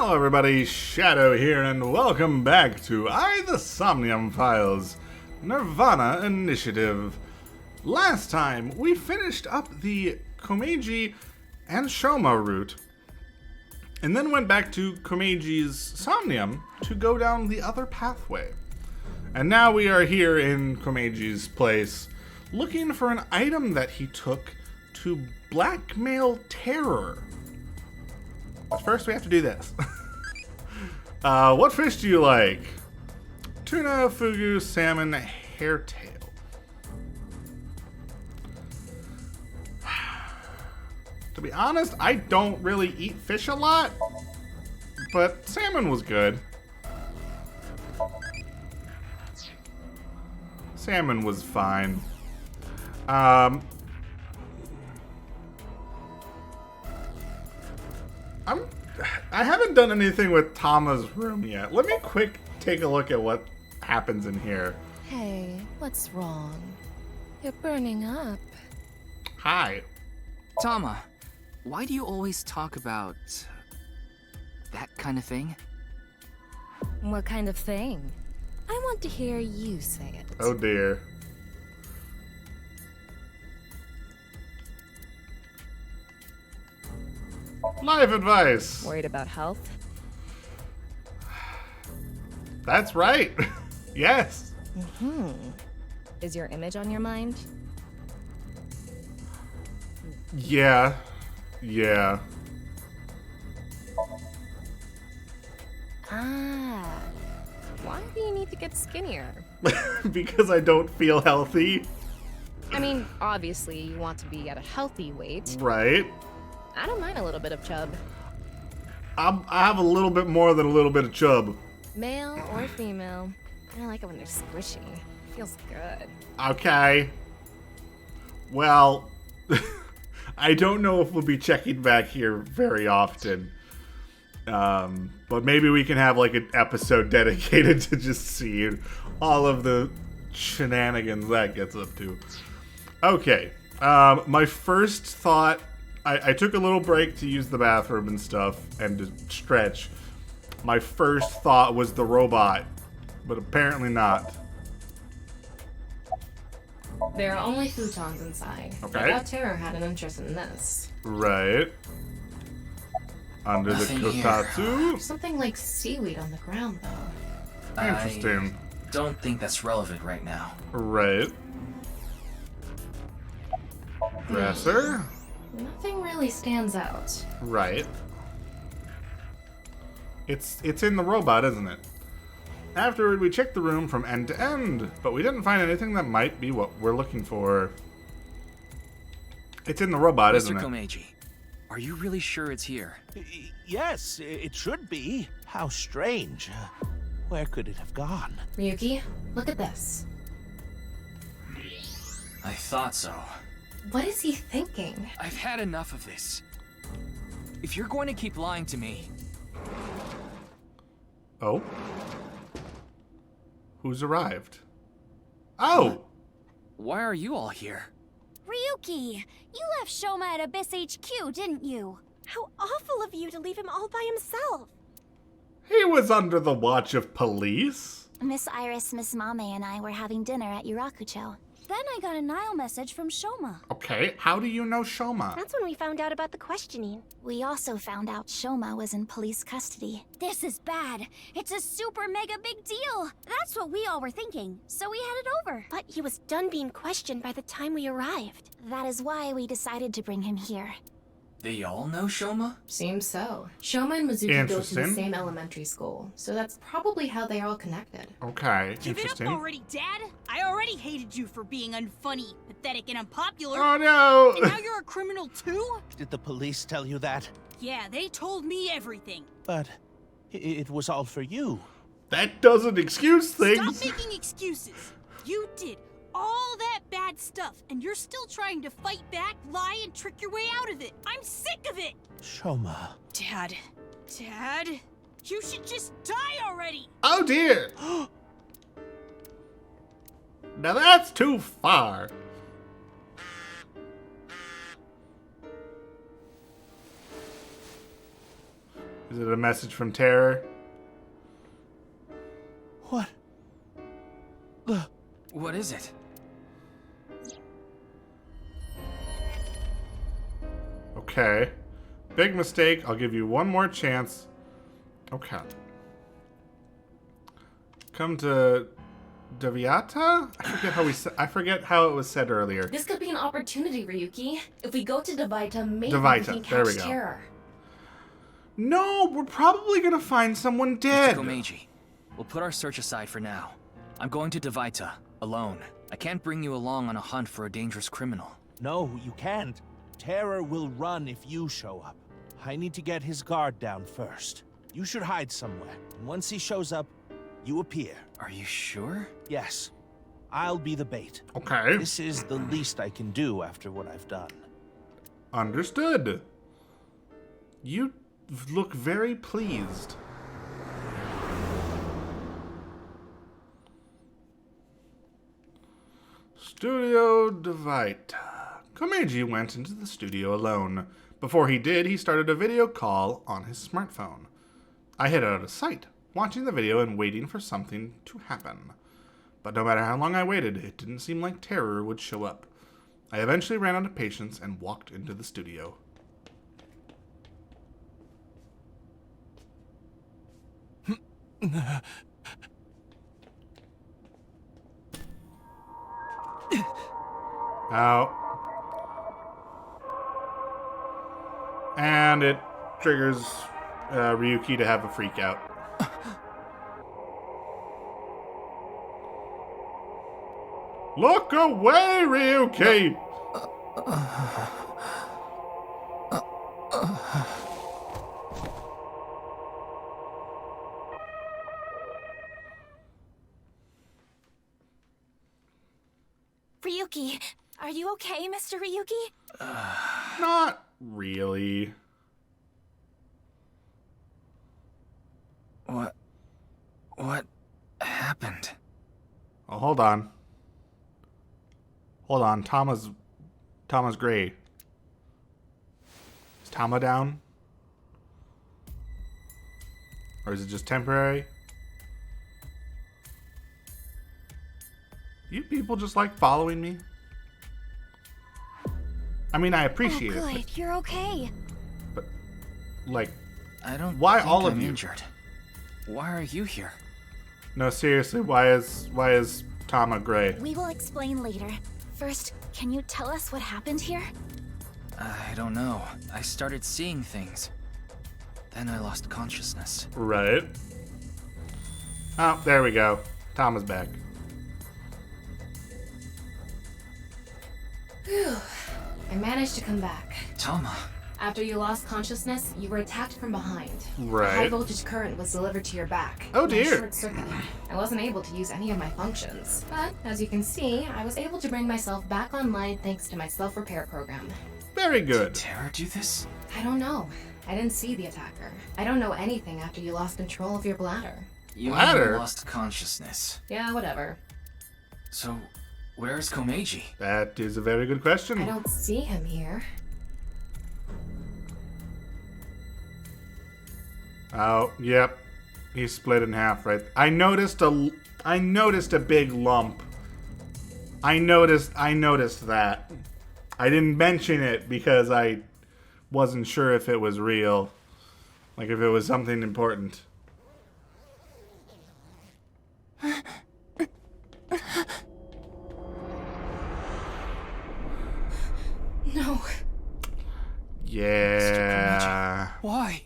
Hello everybody, Shadow here, and welcome back to the Somnium Files, nirvanA Initiative. Last time, we finished up the Komeiji and Shoma route, and then went back to Komeiji's Somnium to go down the other pathway. And now we are here in Komeiji's place, looking for an item that he took to blackmail Terror. But first we have to do this. What fish do you like? Tuna, fugu, salmon, hairtail. To be honest, I don't really eat fish a lot, but salmon was good. Salmon was fine. I haven't done anything with Tama's room yet. Let me quick take a look at what happens in here. Hey, what's wrong? You're burning up. Hi. Tama, why do you always talk about that kind of thing? What kind of thing? I want to hear you say it. Oh dear. Life advice. Worried about health? That's right. Yes. Is your image on your mind? Yeah. Why do you need to get skinnier? Because I don't feel healthy. I mean, obviously you want to be at a healthy weight. Right. I don't mind a little bit of chub. I have a little bit more than a little bit of chub. Male or female. I like it when they're squishy. Feels good. Okay. Well, I don't know if we'll be checking back here very often. But maybe we can have like an episode dedicated to just seeing all of the shenanigans that gets up to. Okay. My first thought, I took a little break to use the bathroom and stuff and to stretch. My first thought was the robot, but apparently not. There are only futons inside. Okay. I thought Terror had an interest in this. Right. Under Nothing the kotatsu. Something like seaweed on the ground, though. Interesting. I don't think that's relevant right now. Right. Dresser. Nothing really stands out. Right. It's in the robot, isn't it? Afterward, we checked the room from end to end, but we didn't find anything that might be what we're looking for. It's in the robot, isn't Mr. it? Komeiji, are you really sure it's here? Yes, it should be. How strange. Where could it have gone? Ryuki, look at this. I thought so. What is he thinking? I've had enough of this. If you're going to keep lying to me... Oh? Who's arrived? Oh! Why are you all here? Ryuki, you left Shoma at Abyss HQ, didn't you? How awful of you to leave him all by himself. He was under the watch of police. Miss Iris, Miss Mame, and I were having dinner at Yurakucho. Then I got a Nile message from Shoma. Okay, how do you know Shoma? That's when we found out about the questioning. We also found out Shoma was in police custody. This is bad. It's a super mega big deal. That's what we all were thinking, so we headed over. But he was done being questioned by the time we arrived. That is why we decided to bring him here. They all know Shoma? Seems so. Shoma and Mizuki go to the Interesting. same elementary school, so that's probably how they're all connected. Okay, Give it up interesting. already, Dad! I already hated you for being unfunny, pathetic, and unpopular. Oh no! And now you're a criminal too? Did the police tell you that? Yeah, they told me everything. But it was all for you. That doesn't excuse things. Stop making excuses. You did all that bad stuff, and you're still trying to fight back, lie, and trick your way out of it. I'm sick of it! Shoma. Dad, you should just die already! Oh dear! Now that's too far. Is it a message from Terror? What? What is it? Okay. Big mistake. I'll give you one more chance. Okay. Come to Dviata? I forget how it was said earlier. This could be an opportunity, Ryuki. If we go to Dviata, maybe Dviata, we can there we catch go. Terror. No, we're probably gonna find someone dead. Mr. Komeiji, we'll put our search aside for now. I'm going to Dviata, alone. I can't bring you along on a hunt for a dangerous criminal. No, you can't. Terror will run if you show up. I need to get his guard down first. You should hide somewhere. And once he shows up, you appear. Are you sure? Yes. I'll be the bait. Okay. This is the least I can do after what I've done. Understood. You look very pleased. Studio Dviata. Komeiji went into the studio alone. Before he did, he started a video call on his smartphone. I hid out of sight, watching the video and waiting for something to happen. But no matter how long I waited, it didn't seem like Terror would show up. I eventually ran out of patience and walked into the studio. Out. And it triggers Ryuki to have a freak out. Look away, Ryuki! Ryuki, are you okay, Mr. Ryuki? Not really. What happened? Oh, hold on. Hold on, Tama's gray. Is Tama down? Or is it just temporary? You people just like following me? I mean, I appreciate Oh, good. it, You're okay. but like, I don't why think all of I'm you? injured. Why are you here? No, seriously, why is Tama gray? We will explain later. First, can you tell us what happened here? I don't know. I started seeing things. Then I lost consciousness. Right. Oh, there we go. Tama's back. Phew. I managed to come back. Tama. After you lost consciousness, you were attacked from behind. Right. A high voltage current was delivered to your back. Oh, and I dear. short-circuited. I wasn't able to use any of my functions. But, as you can see, I was able to bring myself back online thanks to my self-repair program. Very good. Did Terror do this? I don't know. I didn't see the attacker. I don't know anything after you lost control of your bladder. You Bladder? even lost consciousness. Yeah, whatever. So, where's Komeiji? That is a very good question. I don't see him here. Oh, yep. He's split in half, right? I noticed a big lump. I noticed that. I didn't mention it because I wasn't sure if it was real. Like if it was something important. No. Yeah. Why?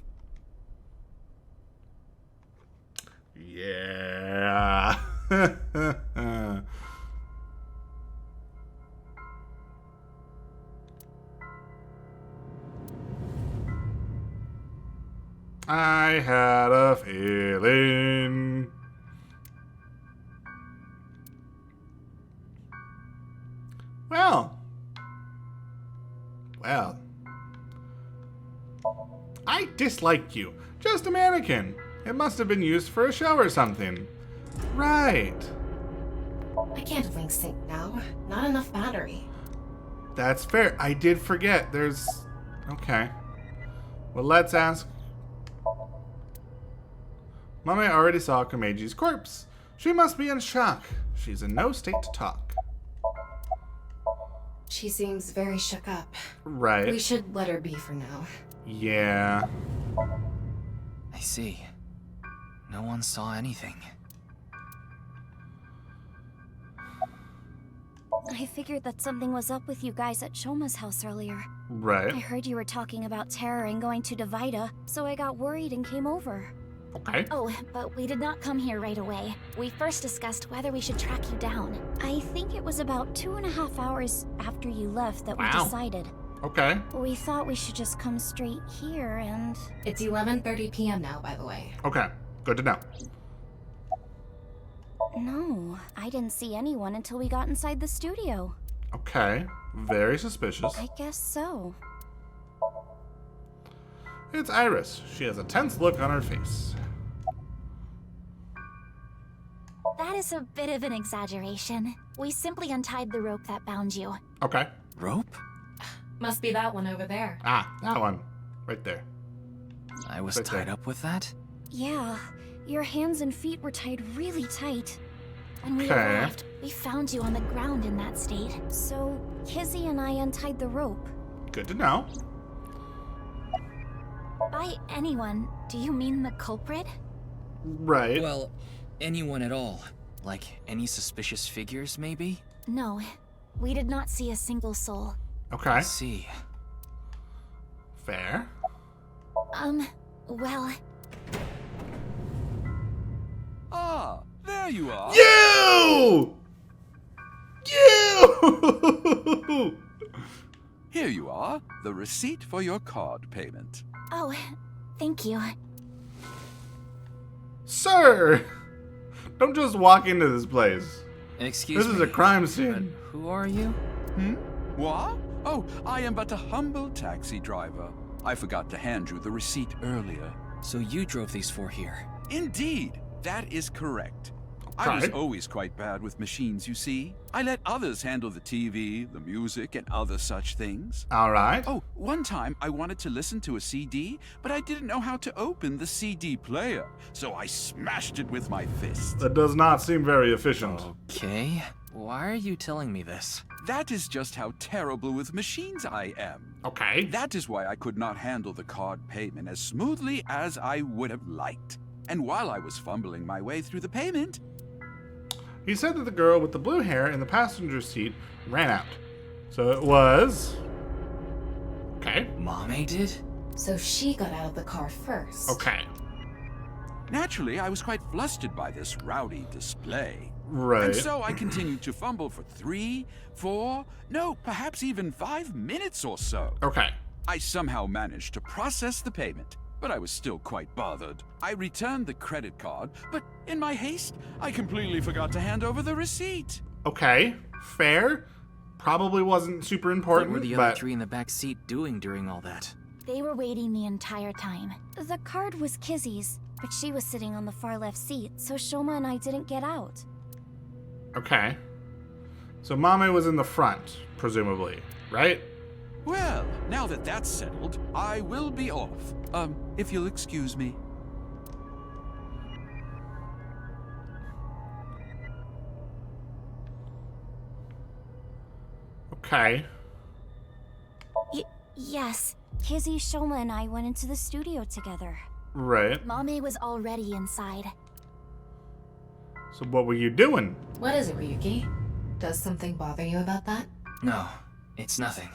Yeah. I had a feeling. Well. I dislike you. Just a mannequin. It must have been used for a show or something. Right. I can't link sync now. Not enough battery. That's fair. I did forget. Okay. Well, let's ask Mame already saw Komeji's corpse. She must be in shock. She's in no state to talk. She seems very shook up. Right. We should let her be for now. Yeah. I see. No one saw anything. I figured that something was up with you guys at Shoma's house earlier. I Right. heard you were talking about terror and going to Dviata, so I got worried and came over. Okay. Oh, but we did not come here right away. We first discussed whether we should track you down. I think it was about 2.5 hours after you left that we Wow. decided. Okay. We thought we should just come straight here and... It's 11:30 p.m. now, by the way. Okay. Good to know. No, I didn't see anyone until we got inside the studio. Okay. Very suspicious. I guess so. It's Iris. She has a tense look on her face. That is a bit of an exaggeration. We simply untied the rope that bound you. Okay. Rope? Must be that one over there. Ah, that one. Right there. I was Right there. tied up with that? Yeah, your hands and feet were tied really tight. When we Okay. arrived, we found you on the ground in that state. So, Kizzy and I untied the rope. Good to know. By anyone, do you mean the culprit? Right. Well, anyone at all. Like any suspicious figures, maybe? No, we did not see a single soul. Okay. I see. Fair. Well, Ah, there you are. You! You! Here you are, the receipt for your card payment. oh, thank you. Sir! Don't just walk into this place. Excuse This me. is a crime But scene. who are you? What? Oh, I am but a humble taxi driver. I forgot to hand you the receipt earlier. So you drove these four here. Indeed, that is correct. I was Okay. always quite bad with machines, you see. I let others handle the TV, the music, and other such things. Alright. Oh, one time I wanted to listen to a CD, but I didn't know how to open the CD player, so I smashed it with my fist. That does not seem very efficient. Okay. Why are you telling me this? That is just how terrible with machines I am. Okay. That is why I could not handle the card payment as smoothly as I would have liked. And while I was fumbling my way through the payment, He said that the girl with the blue hair in the passenger seat ran out. So it was... Okay. Mame did? So she got out of the car first. Okay. naturally I was quite flustered by this rowdy display. Right. And so I continued to fumble for 3, 4, no, perhaps even 5 minutes or so. Okay. I somehow managed to process the payment, but I was still quite bothered. I returned the credit card, but in my haste, I completely forgot to hand over the receipt. Okay. Fair. Probably wasn't super important, What were the other but... three in the back seat doing during all that? They were waiting the entire time. The card was Kizzy's, but she was sitting on the far left seat, so Shoma and I didn't get out. Okay. So Mame was in the front, presumably, right? Well, now that that's settled, I will be off. If you'll excuse me. Okay. Yes, Kizzy, Shoma, and I went into the studio together. Right. Mame was already inside. So what were you doing? What is it, Ryuki? Does something bother you about that? No, it's nothing.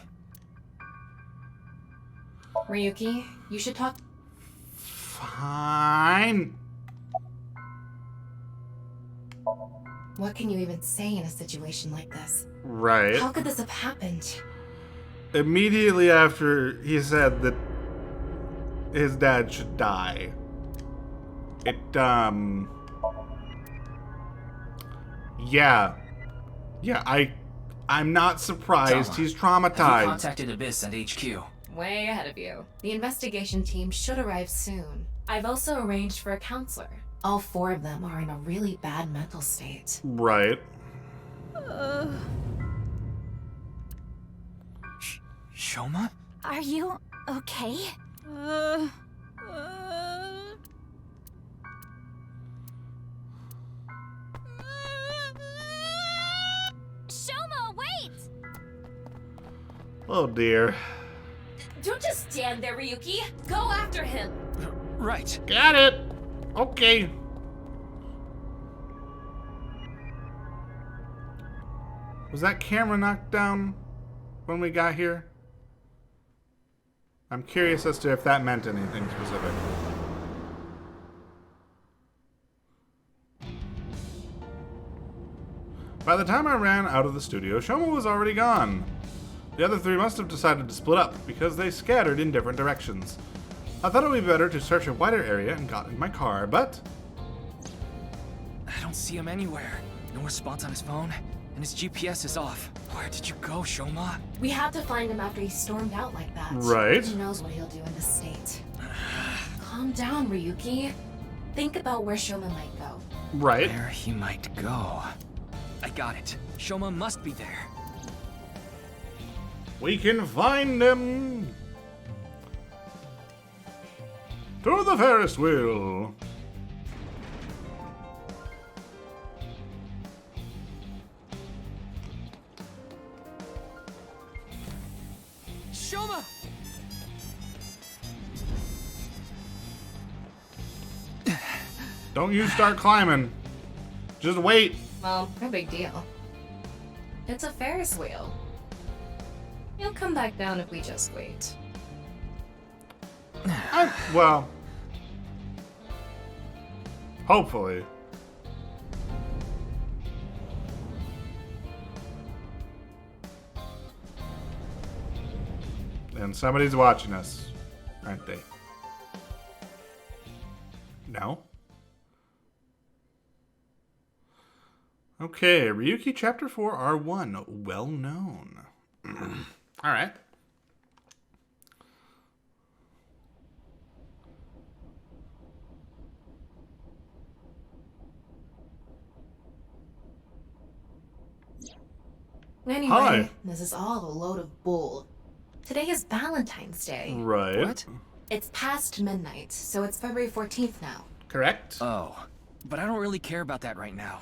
Ryuki, you should talk. Fine. What can you even say in a situation like this? Right. How could this have happened? Immediately after he said that his dad should die, it, yeah. Yeah, I'm not surprised. Tama, He's Have you traumatized. contacted Abyss and HQ? Way ahead of you. The investigation team should arrive soon. I've also arranged for a counselor. All 4 of them are in a really bad mental state. Right. Shoma? Are you okay? Oh dear. Don't just stand there, Ryuki. Go after him. Right. Got it. Okay. Was that camera knocked down when we got here? I'm curious as to if that meant anything specific. By the time I ran out of the studio, Shoma was already gone. The other three must have decided to split up because they scattered in different directions. I thought it would be better to search a wider area and got in my car, but... I don't see him anywhere. No response on his phone, and his GPS is off. Where did you go, Shoma? We had to find him after he stormed out like that. Right. Who knows what he'll do in this state. Calm down, Ryuki. Think about where Shoma might go. Right. Where he might go. I got it. Shoma must be there. We can find him! To the Ferris wheel! Shoma! Don't you start climbing. Just wait. Well, no big deal. It's a Ferris wheel. He'll come back down if we just wait. Well, hopefully. And somebody's watching us, aren't they? No? Okay, Ryuki Chapter 4 R1, well known. Alright. Anyway, Hi. this is all a load of bull. Today is Valentine's Day. Right. What? It's past midnight, so it's February 14th now. Correct? Oh, but I don't really care about that right now.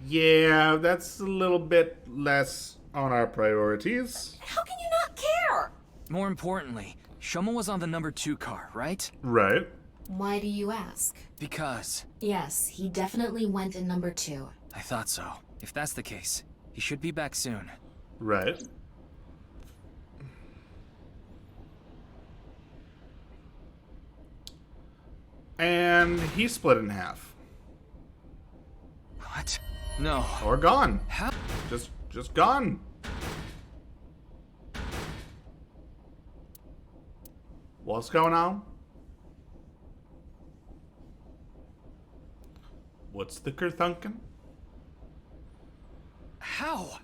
Yeah, that's a little bit less on our priorities. How can you not care? More importantly, Shoma was on the number 2 car, right? Right. Why do you ask? Because Yes, he definitely went in number 2. I thought so. If that's the case, he should be back soon. Right. And he split in half. What? No. Or gone. How? Just gone. What's going on? What's the kerthunkin? How?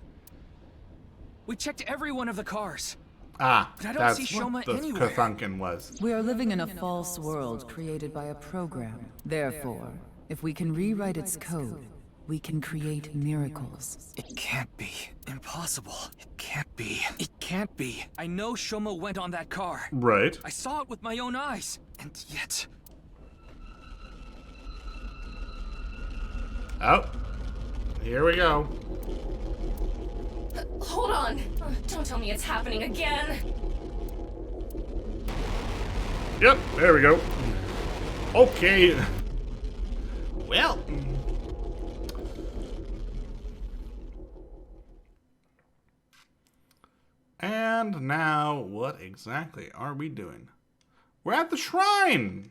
We checked every one of the cars. Ah, But I don't that's see Shoma what the anywhere. kerthunkin was. We are living in a false world created by a program. Therefore, if we can rewrite its code, we can create miracles. It can't be. Impossible. It can't be. It can't be. I know Shoma went on that car. Right. I saw it with my own eyes. And yet... Oh. Here we go. Hold on! Don't tell me it's happening again! Yep, there we go. Okay. Well. And now, what exactly are we doing? We're at the shrine!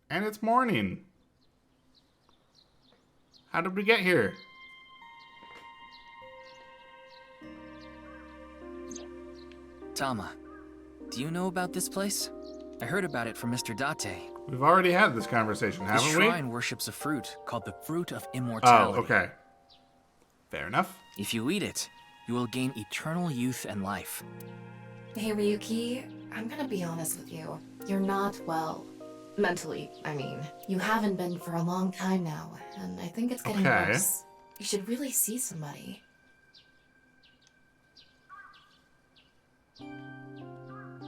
And it's morning. How did we get here? Tama, do you know about this place? I heard about it from Mr. Date. We've already had this conversation, This haven't we? shrine worships a fruit called the Fruit of Oh, Immortality. okay. Fair enough. If you eat it, you will gain eternal youth and life. Hey Ryuki, I'm gonna be honest with you. You're not well. Mentally, I mean. You haven't been for a long time now, and I think it's getting Okay. worse. You should really see somebody.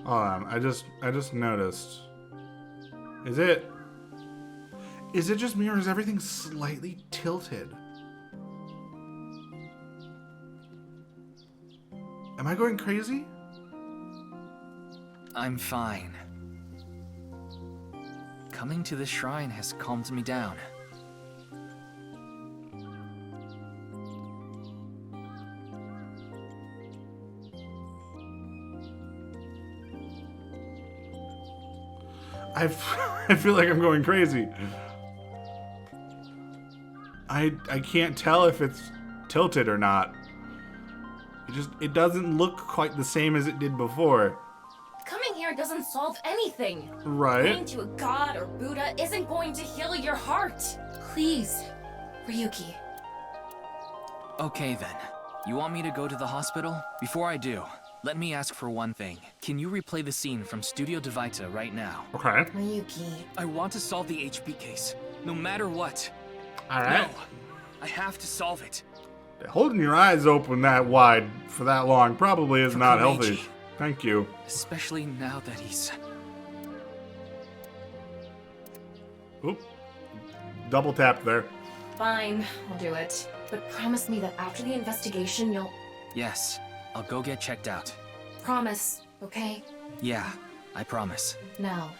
Hold on, I just noticed. Is it just me or is everything slightly tilted? Am I going crazy? I'm fine. Coming to this shrine has calmed me down. I feel like I'm going crazy. I can't tell if it's tilted or not. It doesn't look quite the same as it did before. Coming here doesn't solve anything. Right. Praying to a god or Buddha isn't going to heal your heart. Please, Ryuki. Okay then. You want me to go to the hospital? Before I do, let me ask for one thing. Can you replay the scene from Studio Dviata right now? Okay. Ryuki. I want to solve the HP case, no matter what. Alright. No, I have to solve it. Holding your eyes open that wide for that long probably is For not Koichi. healthy. Thank you. Especially now that he's... Oop. Double tap there. Fine, I'll do it. But promise me that after the investigation, you'll... Yes, I'll go get checked out. Promise, okay? Yeah, I promise. Now,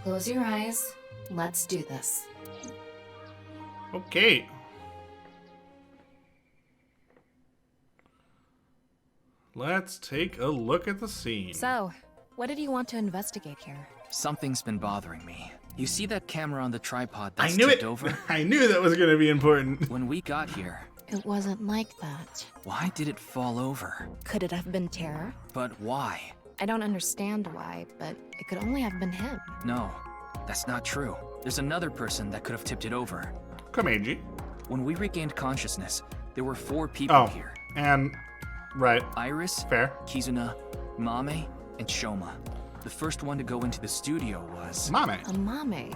close your eyes. Let's do this. Okay. Let's take a look at the scene. So, what did you want to investigate here? Something's been bothering me. You see that camera on the tripod I that's knew tipped it. over? I knew that was going to be important. When we got here, It wasn't like that. why did it fall over? Could it have been terror? But why? I don't understand why, but it could only have been him. No, that's not true. There's another person that could have tipped it over. Komeiji. When we regained consciousness, there were 4 people here. And right. Iris, Fair. Kizuna, Mame, and Shoma. The first one to go into the studio was... Mame. A mame.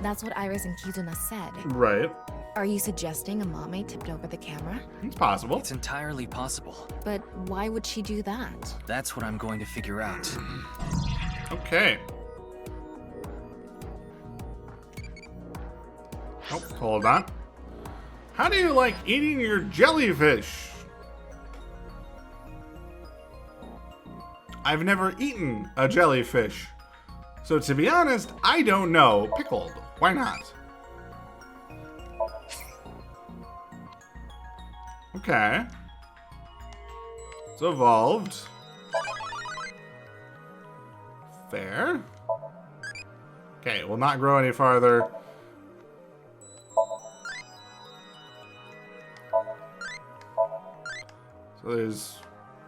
That's what Iris and Kizuna said. Right. Are you suggesting a mame tipped over the camera? It's possible. It's entirely possible. But why would she do that? That's what I'm going to figure out. Okay. Oh, hold on. How do you like eating your jellyfish? I've never eaten a jellyfish. So to be honest, I don't know. Pickled. Why not? Okay. It's evolved. Fair. Okay, will not grow any farther. So there's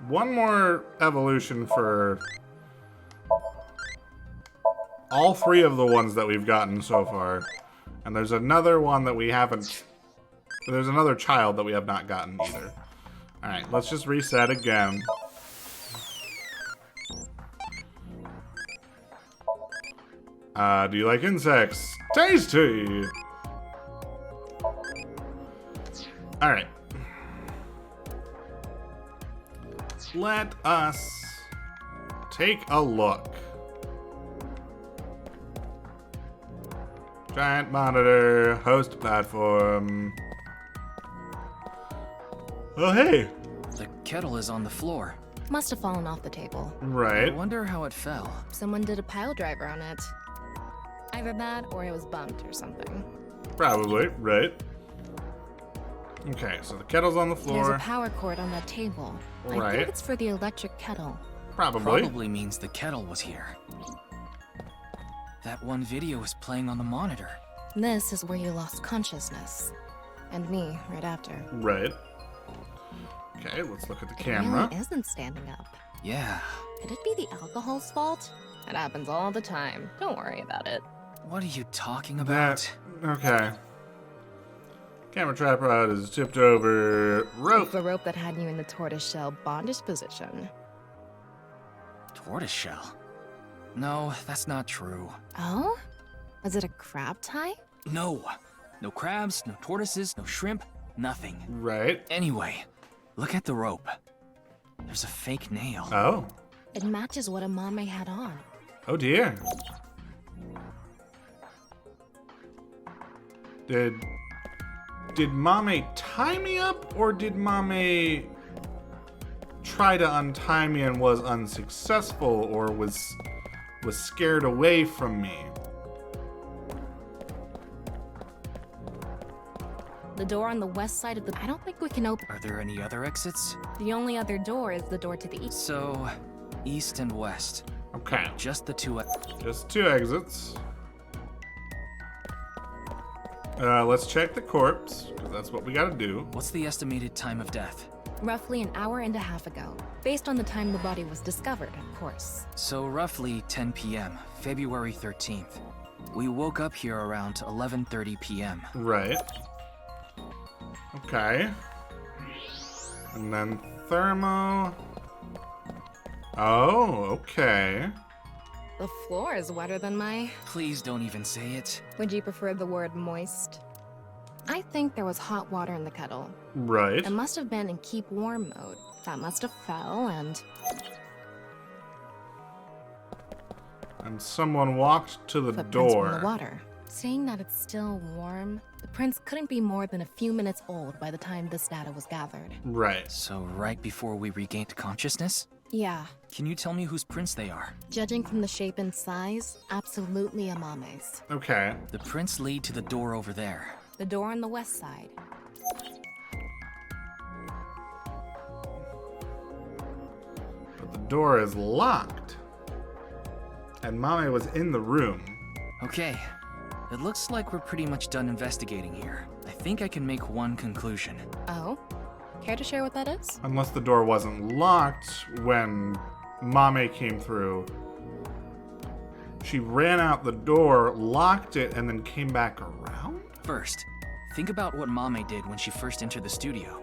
one more evolution for all 3 of the ones that we've gotten so far. And there's another one that we haven't... There's another child that we have not gotten either. Alright, let's just reset again. Do you like insects? Tasty! Alright. Let us take a look. Giant monitor, host platform. Oh, hey! The kettle is on the floor. Must have fallen off the table. I Right. wonder how it fell. Someone did a pile driver on it. Either that or it was bumped or something. Probably, right. Okay, so the kettle's on the There's floor. a power cord on that table. I Right. think it's for the electric kettle. Probably. Probably means the kettle was here. That one video is playing on the monitor. This is where you lost consciousness. And me, right after. Right. Okay, let's look at the It camera. really isn't standing up. Yeah. Could it be the alcohol's fault? It happens all the time. Don't worry about it. What are you talking about? Okay. Camera tripod is tipped over. Rope. The rope that had you in the tortoiseshell bondage position. Tortoiseshell? No, that's not true. Oh? Was it a crab tie? No. No crabs, no tortoises, no shrimp, nothing. Right. Anyway, look at the rope. There's a fake nail. Oh. It matches what Amame had on. Oh dear. Did Mame tie me up, or did Mame try to untie me and was unsuccessful, or was was scared away from me. The door on the west side of the... I don't think we can open... Are there any other exits? The only other door is the door to the east. So, east and west. Okay. Just the two. Just 2 exits. Let's check the corpse, because that's what we gotta do. What's the estimated time of death? Roughly an hour and a half ago. Based on the time the body was discovered, of course. So roughly 10 p.m., February 13th. We woke up here around 11:30 p.m. Right. Okay. And then thermo. Oh, okay. The floor is wetter than my... Please don't even say it. Would you prefer the word moist? I think there was hot water in the kettle. Right. It must have been in keep warm mode. That must have fell and... And someone walked to the footprints door. from the water. Saying that it's still warm, the prints couldn't be more than a few minutes old by the time this data was gathered. Right. So right before we regained consciousness? Yeah. Can you tell me whose prints they are? Judging from the shape and size, absolutely Amame's. Okay. The prints lead to the door over there. The door on the west side. But the door is locked. And Mame was in the room. Okay. It looks like we're pretty much done investigating here. I think I can make one conclusion. Oh? Care to share what that is? Unless the door wasn't locked when Mame came through. She ran out the door, locked it, and then came back around? First, think about what Mame did when she first entered the studio.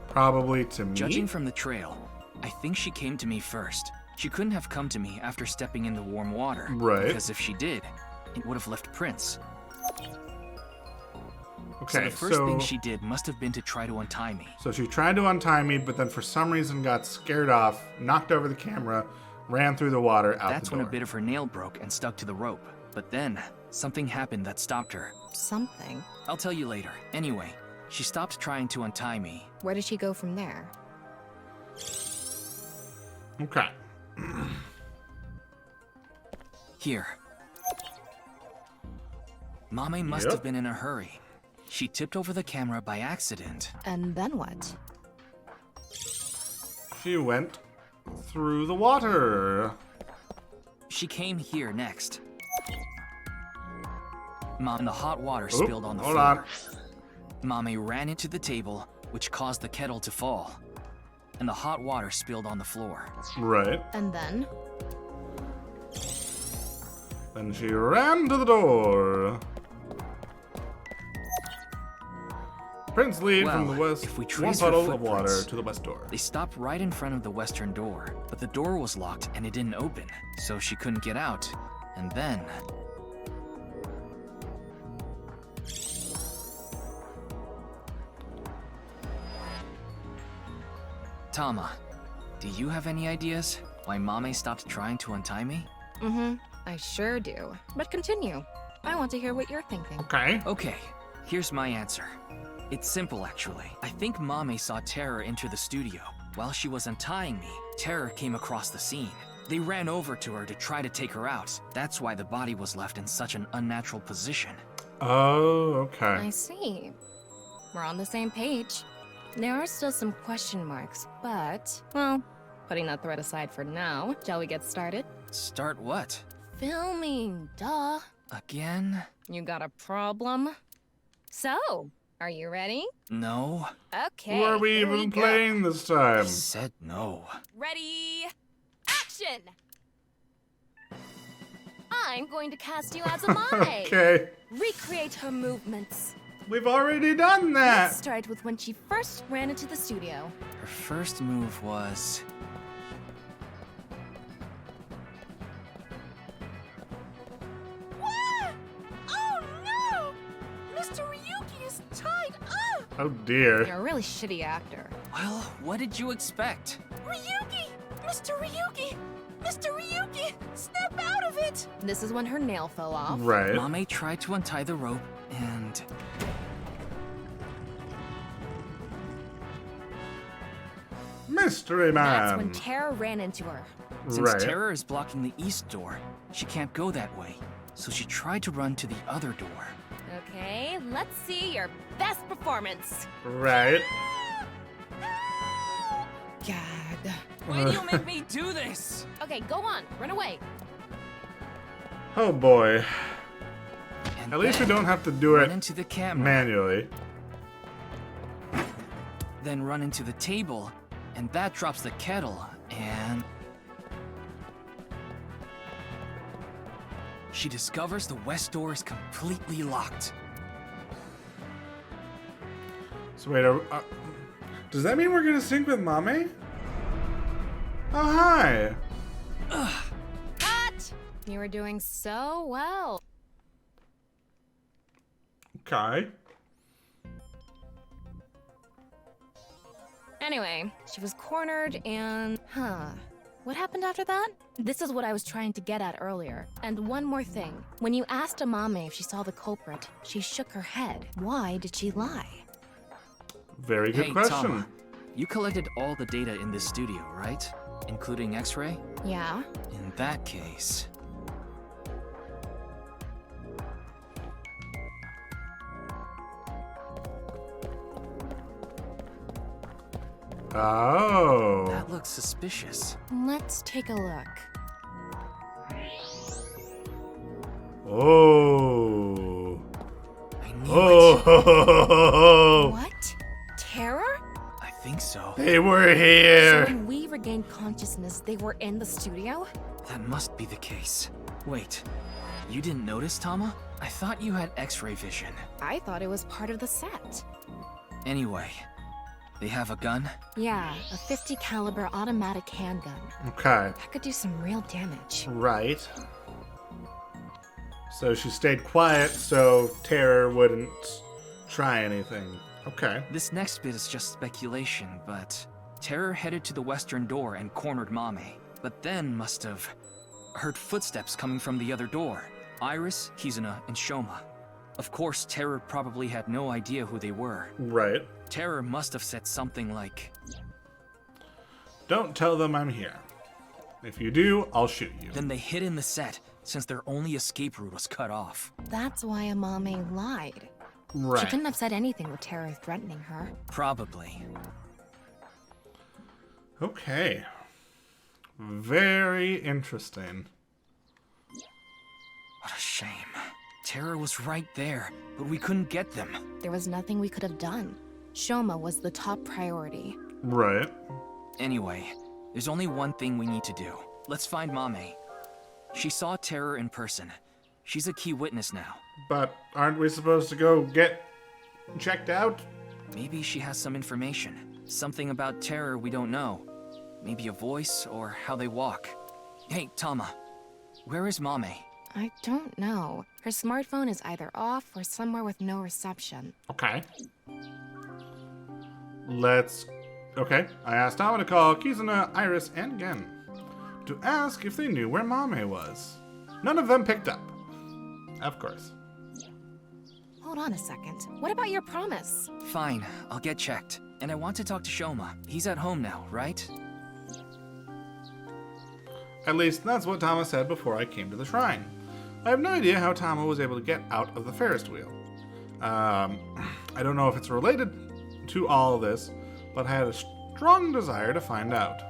Probably to me? Judging from the trail, I think she came to me first. She couldn't have come to me after stepping in the warm water. Right. Because if she did, it would have left prints. Okay, so the first thing she did must have been to try to untie me. So she tried to untie me, but then for some reason got scared off, knocked over the camera, ran through the water, out That's the when door. a bit of her nail broke and stuck to the rope. But then, something happened that stopped her. Something. I'll tell you later. Anyway, she stopped trying to untie me. Where did she go from there? Okay. Here. Mame must have been in a hurry. She tipped over the camera by accident. And then what? She went through the water. She came here next. And the hot water spilled on the hold floor. on. Mame ran into the table, which caused the kettle to fall. And the hot water spilled on the floor. Right. And then? Then she ran to the door. Prince lead from the west, if we one trace her puddle of water footprints, to the west door. They stopped right in front of the western door, but the door was locked and it didn't open, so she couldn't get out. And then... Tama, do you have any ideas why Mame stopped trying to untie me? Mm-hmm. I sure do. But continue. I want to hear what you're thinking. Okay. Okay, here's my answer. It's simple, actually. I think Mame saw Terror enter the studio. While she was untying me, Terror came across the scene. They ran over to her to try to take her out. That's why the body was left in such an unnatural position. Oh, okay. I see. We're on the same page. There are still some question marks, but, well, putting that thread aside for now, shall we get started? Start what? Filming, duh. Again? You got a problem? So, are you ready? No. Okay. Who are we here even go. playing this I time? said no. Ready? Action! I'm going to cast you as a Mame. Okay. Recreate her movements. We've already done that. Let's start with when she first ran into the studio. Her first move was... Ah! Oh no! Mr. Ryuki is tied up! Oh dear. You're a really shitty actor. Well, what did you expect? Ryuki! Mr. Ryuki! Mr. Ryuki! Snap out of it! This is when her nail fell off. Right. Mame tried to untie the rope, and... mystery man. That's when Tara ran into her. Since Terror is blocking the east door, she can't go that way. So she tried to run to the other door. Okay, let's see your best performance. Right. God. Why do you make me do this? Okay, go on. Run away. Oh boy. And At least we then don't have to do run it into the camera. manually. Then run into the table, and that drops the kettle, and... she discovers the west door is completely locked. So wait, does that mean we're gonna sync with Mame? Oh, hi. Cut! You were doing so well. Okay. Anyway, she was cornered and... What happened after that? This is what I was trying to get at earlier. And one more thing. When you asked Amame if she saw the culprit, she shook her head. Why did she lie? Very good Hey, question. Tama, you collected all the data in this studio, right? Including X-ray? Yeah? In that case... Oh. that looks suspicious. Let's take a look. Oh. I knew it. Oh. What? Terror? I think so. They were So here. when we regained consciousness, they were in the studio? That must be the case. Wait, you didn't notice, Tama? I thought you had X-ray vision. I thought it was part of the set. Anyway, they have a gun? Yeah, a 50 caliber automatic handgun. Okay. That could do some real damage. Right. So she stayed quiet so Terror wouldn't try anything. Okay. This next bit is just speculation, but Terror headed to the western door and cornered Mame, but then must have heard footsteps coming from the other door. Iris, Kizuna, and Shoma. Of course, Terror probably had no idea who they were. Right. Terror must have said something like, Don't tell them I'm here. If you do, I'll shoot you. then they hid in the set, since their only escape route was cut off. That's why Amame lied. She Right. couldn't have said anything with Terror threatening her. Probably. Okay. Very interesting. What a shame. Terror was right there, but we couldn't get them. There was nothing we could have done. Shoma was the top priority. Right. Anyway, there's only one thing we need to do. Let's find Mame. She saw Terror in person. She's a key witness now. But aren't we supposed to go get checked out? Maybe she has some information. Something about Terror we don't know. Maybe a voice or how they walk. Hey, Tama. Where is Mame? I don't know. Her smartphone is either off or somewhere with no reception. Okay. Okay. I asked Tama to call Kizuna, Iris, and Gen to ask if they knew where Mame was. None of them picked up. Of course. Hold on a second. What about your promise? Fine, I'll get checked. And I want to talk to Shoma. He's at home now, right? At least that's what Tama said before I came to the shrine. I have no idea how Tama was able to get out of the Ferris wheel. I don't know if it's related to all this, but I had a strong desire to find out.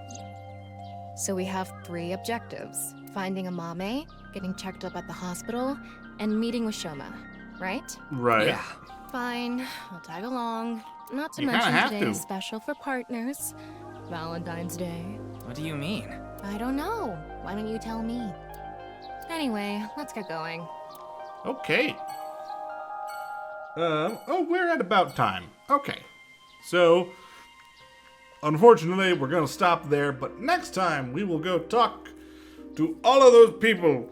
So we have 3 objectives. Finding Amame, getting checked up at the hospital, and meeting with Shoma, right? Right. Yeah. Fine, I'll tag along. Not to You kinda mention have today is to. special for partners. Valentine's Day. What do you mean? I don't know. Why don't you tell me? Anyway, let's get going. Okay. Oh, we're at about time. Okay. So, unfortunately, we're gonna stop there, but next time we will go talk to all of those people.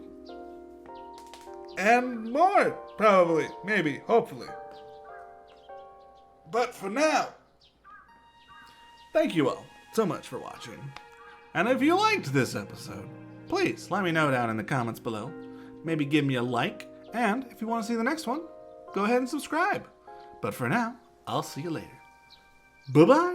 And more, probably, maybe, hopefully. But for now, thank you all so much for watching. And if you liked this episode, please let me know down in the comments below. Maybe give me a like, and if you want to see the next one, go ahead and subscribe. But for now, I'll see you later. Bye-bye.